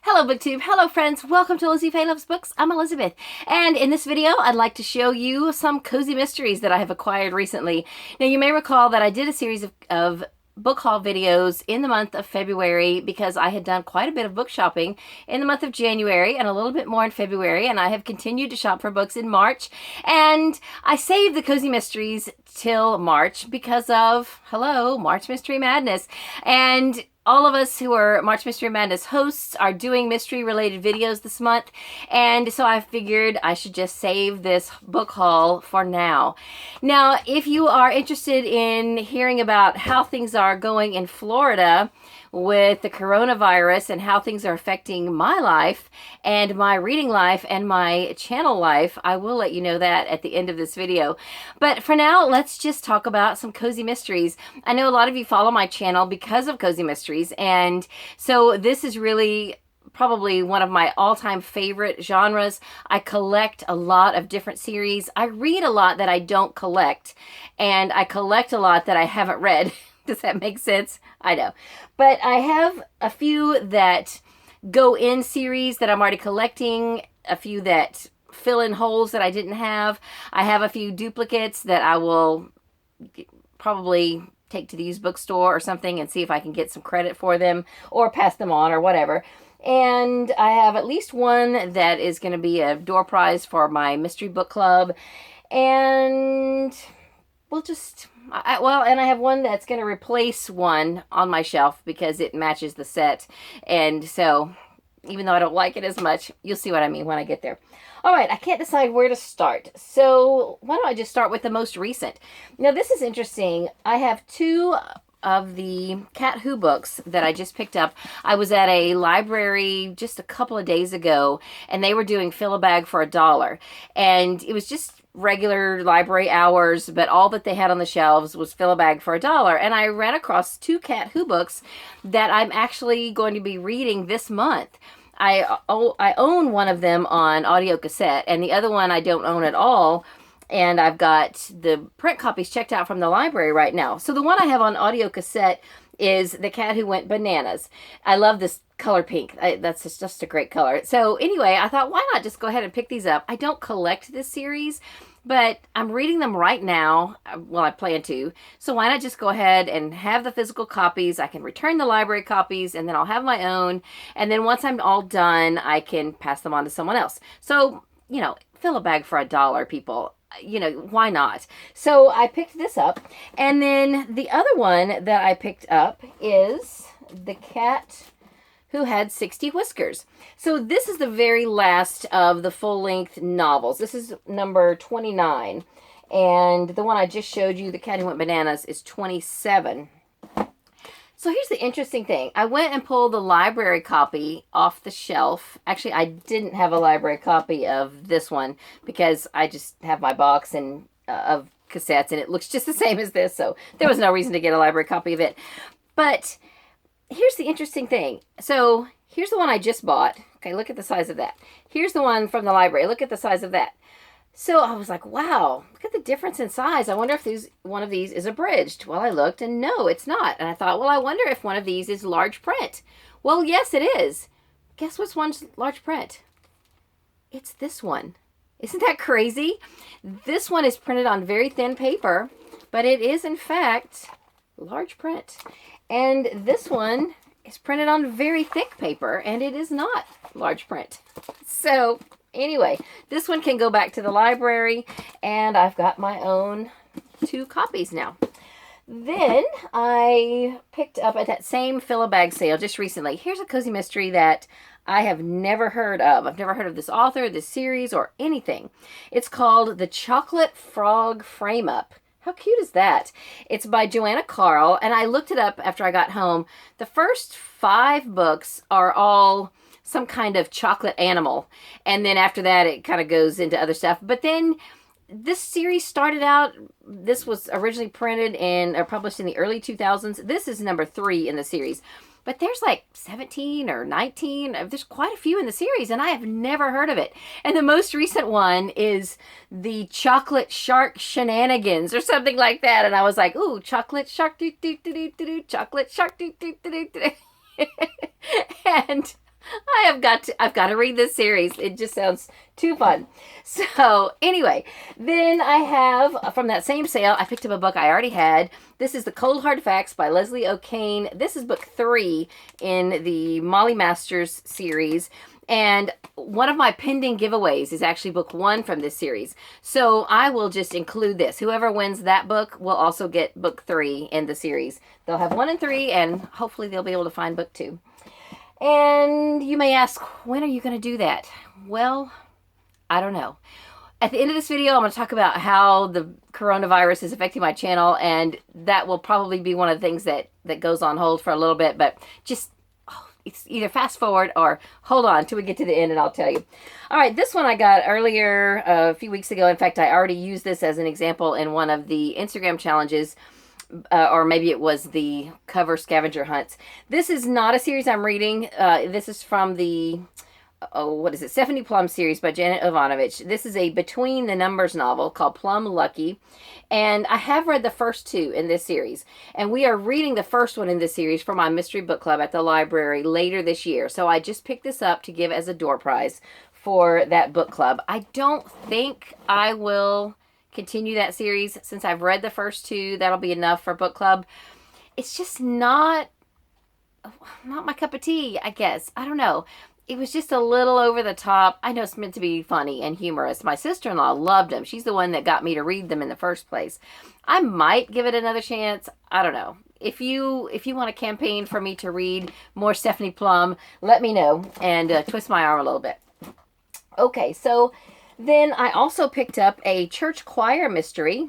Hello BookTube, hello friends, welcome to Lizzie Faye Loves Books. I'm Elizabeth, and in this video I'd like to show you some cozy mysteries that I have acquired recently. Now you may recall that I did a series of book haul videos in the month of February because I had done quite a bit of book shopping in the month of January and a little bit more in February, and I have continued to shop for books in March, and I saved the cozy mysteries till March because of, hello, March Mystery Madness. And all of us who are March Mystery Madness hosts are doing mystery-related videos this month, and so I figured I should just save this book haul for now. Now, if you are interested in hearing about how things are going in Florida with the coronavirus and how things are affecting my life and my reading life and my channel life, I will let you know that at the end of this video. But for now, let's just talk about some cozy mysteries. I know a lot of you follow my channel because of cozy mysteries, and so this is really probably one of my all-time favorite genres. I collect a lot of different series. I read a lot that I don't collect, and I collect a lot that I haven't read. Does that make sense? I know. But I have a few that go in series that I'm already collecting, a few that fill in holes that I didn't have. I have a few duplicates that I will probably take to the used bookstore or something and see if I can get some credit for them or pass them on or whatever. And I have at least one that is going to be a door prize for my mystery book club. And we'll just... and I have one that's going to replace one on my shelf because it matches the set. And so, even though I don't like it as much, you'll see what I mean when I get there. All right, I can't decide where to start. So, why don't I just start with the most recent? Now, this is interesting. I have two of the Cat Who books that I just picked up. I was at a library just a couple of days ago, and they were doing fill a bag for $1. And it was just regular library hours, but all that they had on the shelves was fill a bag for $1. And I ran across two Cat Who books that I'm actually going to be reading this month. I own one of them on audio cassette, and the other one I don't own at all. And I've got the print copies checked out from the library right now. So the one I have on audio cassette is The Cat Who Went Bananas. I love this color pink. That's just a great color. So anyway, I thought, why not just go ahead and pick these up? I don't collect this series, but I'm reading them right now. Well, I plan to. So why not just go ahead and have the physical copies? I can return the library copies, and then I'll have my own. And then once I'm all done, I can pass them on to someone else. So, you know, fill a bag for $1, people. You know, why not? So I picked this up. And then the other one that I picked up is The Cat Who Had 60 Whiskers. So this is the very last of the full-length novels. This is number 29. And the one I just showed you, The Cat Who Went Bananas, is 27. So here's the interesting thing. I went and pulled the library copy off the shelf. Actually, I didn't have a library copy of this one because I just have my box and of cassettes, and it looks just the same as this, so there was no reason to get a library copy of it. But here's the interesting thing. So here's the one I just bought. Okay, look at the size of that. Here's the one from the library. Look at the size of that. So I was like, wow, look at the difference in size. I wonder if one of these is abridged. Well, I looked, and no, it's not. And I thought, well, I wonder if one of these is large print. Well, yes, it is. Guess which one's large print? It's this one. Isn't that crazy? This one is printed on very thin paper, but it is, in fact, large print. And this one is printed on very thick paper, and it is not large print. So anyway, this one can go back to the library, and I've got my own 2 copies now. Then I picked up at that same fill-a-bag sale just recently. Here's a cozy mystery that I have never heard of. I've never heard of this author, this series, or anything. It's called The Chocolate Frog Frameup. How cute is that? It's by Joanna Carl, and I looked it up after I got home. The first 5 books are all some kind of chocolate animal, and then after that it kind of goes into other stuff. But then this series started out, this was originally printed or published in the early 2000s. This is number 3 in the series, but there's like 17 or 19. There's quite a few in the series, and I have never heard of it. And the most recent one is The Chocolate Shark Shenanigans or something like that. And I was like, ooh, chocolate shark, chocolate shark, and I've got to read this series. It just sounds too fun. So anyway, then I have, from that same sale, I picked up a book I already had. This is The Cold Hard Facts by Leslie O'Kane. This is book 3 in the Molly Masters series. And one of my pending giveaways is actually book 1 from this series. So I will just include this. Whoever wins that book will also get book 3 in the series. They'll have 1 and 3, and hopefully they'll be able to find book 2. And you may ask, when are you going to do that? Well, I don't know. At the end of this video, I'm going to talk about how the coronavirus is affecting my channel, and that will probably be one of the things that goes on hold for a little bit, but just, it's either fast forward or hold on till we get to the end and I'll tell you. All right, this one I got earlier a few weeks ago. In fact, I already used this as an example in one of the Instagram challenges. Or maybe it was the cover scavenger hunts. This is not a series I'm reading. This is from the, what is it, Stephanie Plum series by Janet Ivanovich. This is a Between the Numbers novel called Plum Lucky. And I have read the first 2 in this series. And we are reading the first one in this series for my mystery book club at the library later this year. So I just picked this up to give as a door prize for that book club. I don't think I will continue that series since I've read the first 2. That'll be enough for book club. It's just not my cup of tea, I guess. I don't know. It was just a little over the top. I know it's meant to be funny and humorous. My sister-in-law loved them. She's the one that got me to read them in the first place. I might give it another chance. I don't know. If you want to campaign for me to read more Stephanie Plum, let me know and twist my arm a little bit. Okay, so then I also picked up a church choir mystery.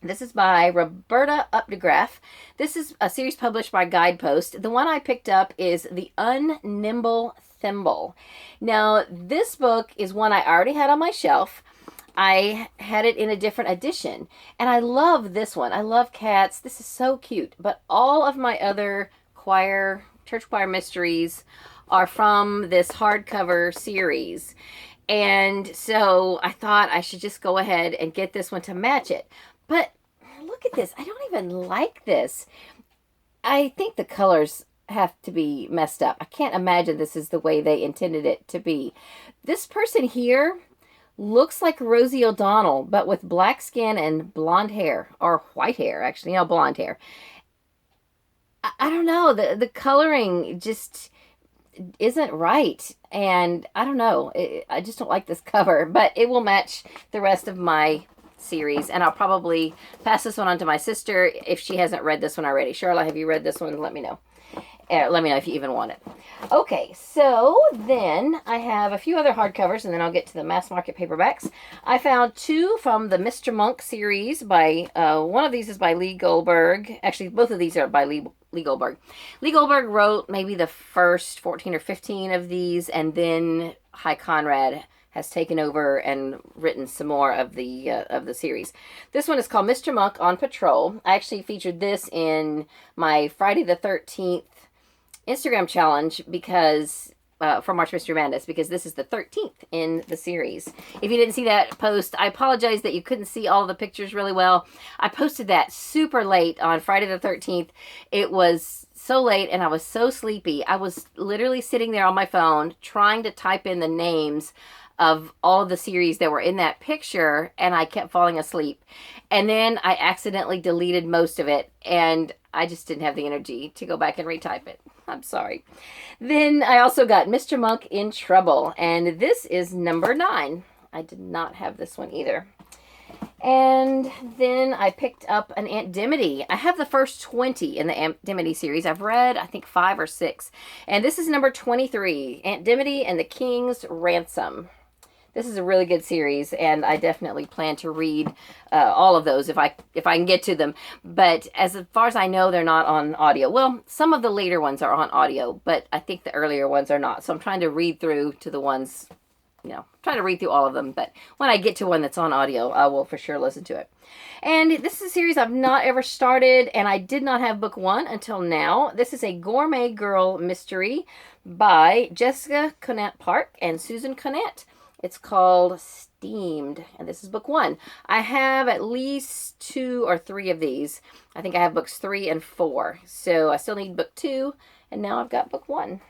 This is by Roberta Updegraff. This is a series published by Guidepost. The one I picked up is The Unnimble Thimble. Now, this book is one I already had on my shelf. I had it in a different edition. And I love this one. I love cats. This is so cute. But all of my other church choir mysteries are from this hardcover series. And so I thought I should just go ahead and get this one to match it. But look at this. I don't even like this. I think the colors have to be messed up. I can't imagine this is the way they intended it to be. This person here looks like Rosie O'Donnell, but with black skin and blonde hair, or white hair, actually, blonde hair. I don't know. The coloring just isn't right, and I don't know, I just don't like this cover, but it will match the rest of my series, and I'll probably pass this one on to my sister if she hasn't read this one already. Charlotte, have you read this one? Let me know. Let me know if you even want it. Okay, so then I have a few other hardcovers, and then I'll get to the mass market paperbacks. I found 2 from the Mr. Monk series by, one of these is by Lee Goldberg. Actually, both of these are by Lee Goldberg. Lee Goldberg wrote maybe the first 14 or 15 of these, and then High Conrad has taken over and written some more of the series. This one is called Mr. Monk on Patrol. I actually featured this in my Friday the 13th Instagram challenge because for March Mystery Madness, because this is the 13th in the series. If you didn't see that post, I apologize that you couldn't see all the pictures really well. I posted that super late on Friday the 13th. It was so late and I was so sleepy. I was literally sitting there on my phone trying to type in the names of all of the series that were in that picture, and I kept falling asleep. And then I accidentally deleted most of it, and I just didn't have the energy to go back and retype it. I'm sorry. Then I also got Mr. Monk in Trouble, and this is number 9. I did not have this one either. And then I picked up an Aunt Dimity. I have the first 20 in the Aunt Dimity series. I've read, I think, 5 or 6. And this is number 23, Aunt Dimity and the King's Ransom. This is a really good series, and I definitely plan to read all of those if I can get to them. But as far as I know, they're not on audio. Well, some of the later ones are on audio, but I think the earlier ones are not. So I'm trying to read through to the ones, trying to read through all of them. But when I get to one that's on audio, I will for sure listen to it. And this is a series I've not ever started, and I did not have book 1 until now. This is a Gourmet Girl mystery by Jessica Conant Park and Susan Conant. It's called Steamed, and this is book 1. I have at least 2 or 3 of these. I think I have books 3 and 4. So I still need book 2, and now I've got book 1.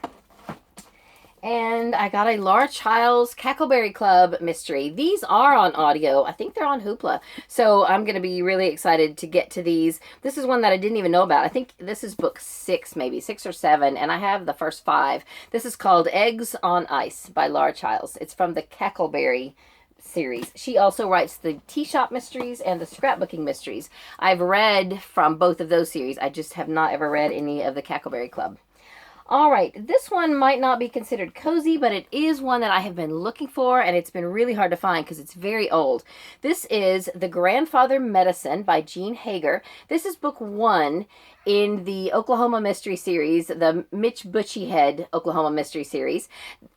And I got a Laura Childs Cackleberry Club mystery. These are on audio. I think they're on Hoopla. So I'm going to be really excited to get to these. This is one that I didn't even know about. I think this is book 6, maybe 6 or 7, and I have the first 5. This is called Eggs on Ice by Laura Childs. It's from the Cackleberry series. She also writes the Tea Shop Mysteries and the Scrapbooking Mysteries. I've read from both of those series. I just have not ever read any of the Cackleberry Club. All right, this one might not be considered cozy, but it is one that I have been looking for, and it's been really hard to find because it's very old. This is The Grandfather Medicine by Jayne Hager. This is book 1 in the Oklahoma Mystery Series, the Mitch Butchyhead Oklahoma Mystery Series.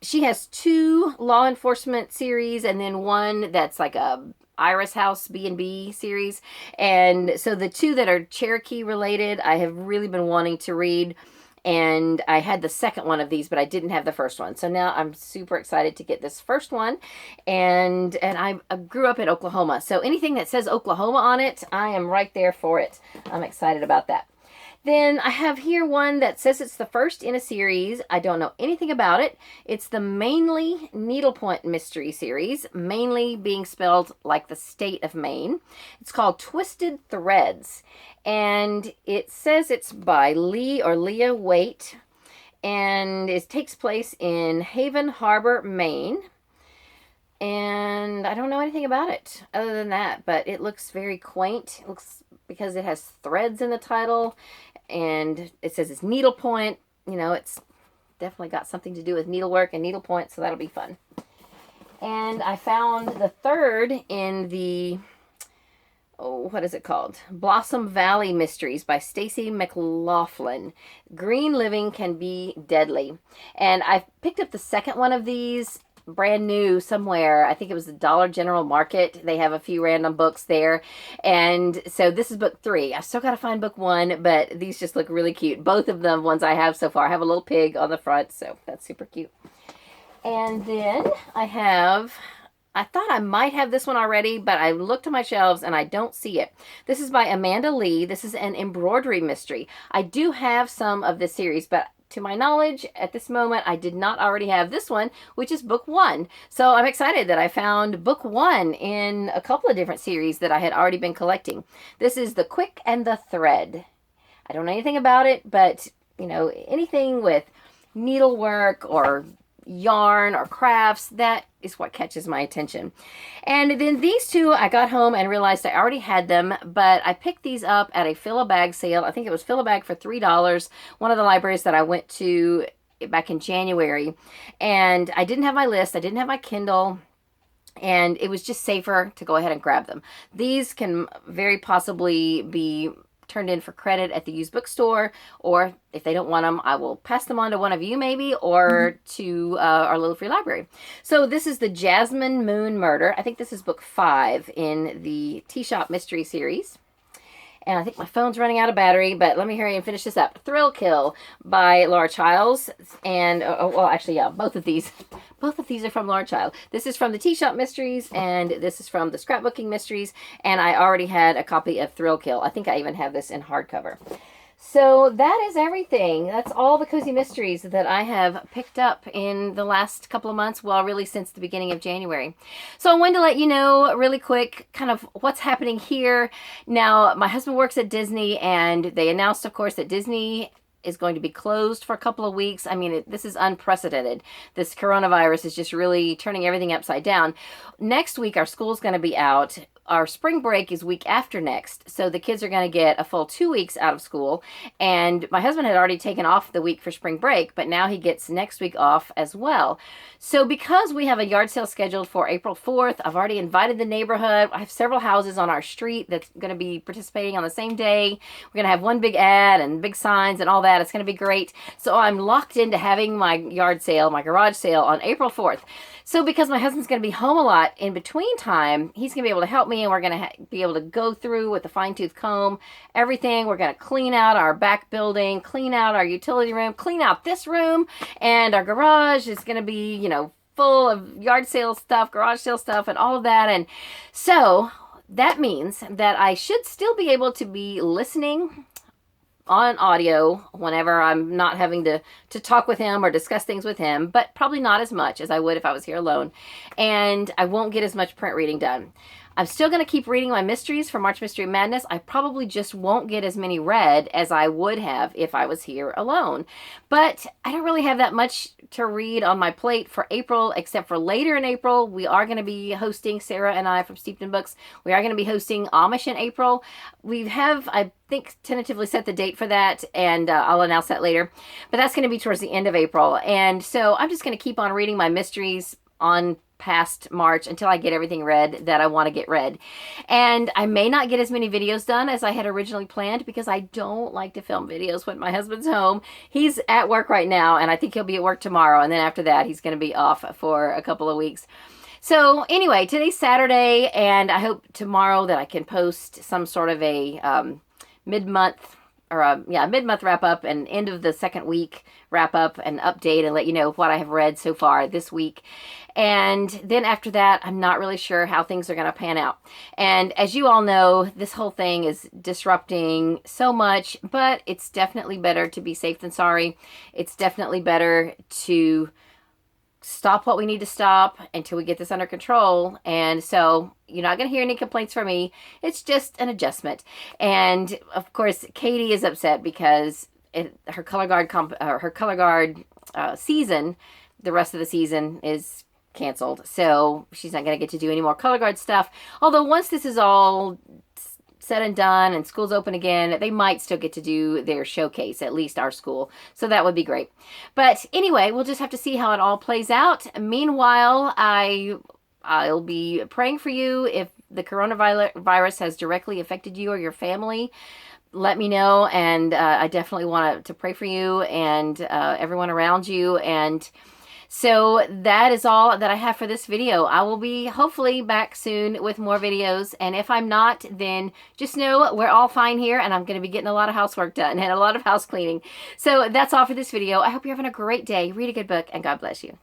She has 2 law enforcement series and then one that's like a Iris House B&B series. And so the 2 that are Cherokee related, I have really been wanting to read. And I had the second one of these, but I didn't have the first one. So now I'm super excited to get this first one. And I grew up in Oklahoma. So anything that says Oklahoma on it, I am right there for it. I'm excited about that. Then I have here one that says it's the first in a series. I don't know anything about it. It's the Mainly Needlepoint Mystery Series, mainly being spelled like the state of Maine. It's called Twisted Threads, and it says it's by Leah Waite, and it takes place in Haven Harbor, Maine. And I don't know anything about it other than that, but it looks very quaint. It looks, because it has threads in the title, and it says it's needlepoint. You know, it's definitely got something to do with needlework and needlepoint, so that'll be fun. And I found the third in the, what is it called? Blossom Valley Mysteries by Stacy McLaughlin. Green Living Can Be Deadly. And I picked up the second one of these brand new somewhere. I think it was the Dollar General Market. They have a few random books there. And so this is book 3. I still got to find book 1, but these just look really cute. Both of them ones I have so far. I have a little pig on the front, so that's super cute. And then I thought I might have this one already, but I looked on my shelves and I don't see it. This is by Amanda Lee. This is an embroidery mystery. I do have some of this series, but to my knowledge, at this moment, I did not already have this one, which is book 1. So I'm excited that I found book 1 in a couple of different series that I had already been collecting. This is The Quick and the Thread. I don't know anything about it, but, you know, anything with needlework or yarn or crafts, that is what catches my attention. And then these 2, I got home and realized I already had them, but I picked these up at a fill-a-bag sale. I think it was fill-a-bag for $3, one of the libraries that I went to back in January. And I didn't have my list, I didn't have my Kindle, and it was just safer to go ahead and grab them. These can very possibly be turned in for credit at the used bookstore, or if they don't want them, I will pass them on to one of you maybe, or to our little free library. So this is the Jasmine Moon Murder. I think this is book 5 in the Tea Shop Mystery Series. And I think my phone's running out of battery, but let me hurry and finish this up. Thrill Kill by Laura Childs. And, well, actually, yeah, both of these are from Laura Childs. This is from the Tea Shop Mysteries, and this is from the Scrapbooking Mysteries. And I already had a copy of Thrill Kill. I think I even have this in hardcover. So that is everything. That's all the cozy mysteries that I have picked up in the last couple of months. Well, really since the beginning of January. So I wanted to let you know really quick kind of what's happening here. Now, my husband works at Disney, and they announced, of course, that Disney is going to be closed for a couple of weeks. I mean, this is unprecedented. This coronavirus is just really turning everything upside down. Next week, our school's going to be out. Our spring break is week after next, so the kids are going to get a full 2 weeks out of school. And my husband had already taken off the week for spring break, but now he gets next week off as well. So because we have a yard sale scheduled for April 4th, I've already invited the neighborhood. I have several houses on our street that's going to be participating on the same day. We're going to have one big ad and big signs and all that. It's going to be great. So I'm locked into having my yard sale, my garage sale on April 4th. So because my husband's going to be home a lot in between time, he's going to be able to help me, and we're going to be able to go through with a fine-tooth comb everything. We're going to clean out our back building, clean out our utility room, clean out this room, and our garage is going to be, you know, full of yard sale stuff, garage sale stuff, and all of that. And so that means that I should still be able to be listening on audio whenever I'm not having to talk with him or discuss things with him, but probably not as much as I would if I was here alone. And I won't get as much print reading done. I'm still going to keep reading my mysteries for March Mystery Madness. I probably just won't get as many read as I would have if I was here alone. But I don't really have that much to read on my plate for April, except for later in April, we are going to be hosting, Sarah and I from Steeped in Books, we are going to be hosting Amish in April. We have, I think, tentatively set the date for that, and I'll announce that later. But that's going to be towards the end of April. And so I'm just going to keep on reading my mysteries on past March until I get everything read that I want to get read. And I may not get as many videos done as I had originally planned because I don't like to film videos when my husband's home. He's at work right now, and I think he'll be at work tomorrow, and then after that he's going to be off for a couple of weeks. So anyway, today's Saturday, and I hope tomorrow that I can post some sort of a mid-month or mid-month wrap-up and end of the second week wrap-up and update and let you know what I have read so far this week. And then after that, I'm not really sure how things are going to pan out. And as you all know, this whole thing is disrupting so much, but it's definitely better to be safe than sorry. It's definitely better to stop what we need to stop until we get this under control. And so you're not going to hear any complaints from me. It's just an adjustment. And of course, Katie is upset because her color guard season, the rest of the season is canceled. So she's not going to get to do any more color guard stuff. Although once this is all said and done and school's open again, they might still get to do their showcase, at least our school. So that would be great. But anyway, we'll just have to see how it all plays out. Meanwhile, I'll be praying for you. If the coronavirus has directly affected you or your family, let me know. And I definitely want to pray for you and everyone around you. And so that is all that I have for this video. I will be hopefully back soon with more videos. And if I'm not, then just know we're all fine here, and I'm going to be getting a lot of housework done and a lot of house cleaning. So that's all for this video. I hope you're having a great day. Read a good book, and God bless you.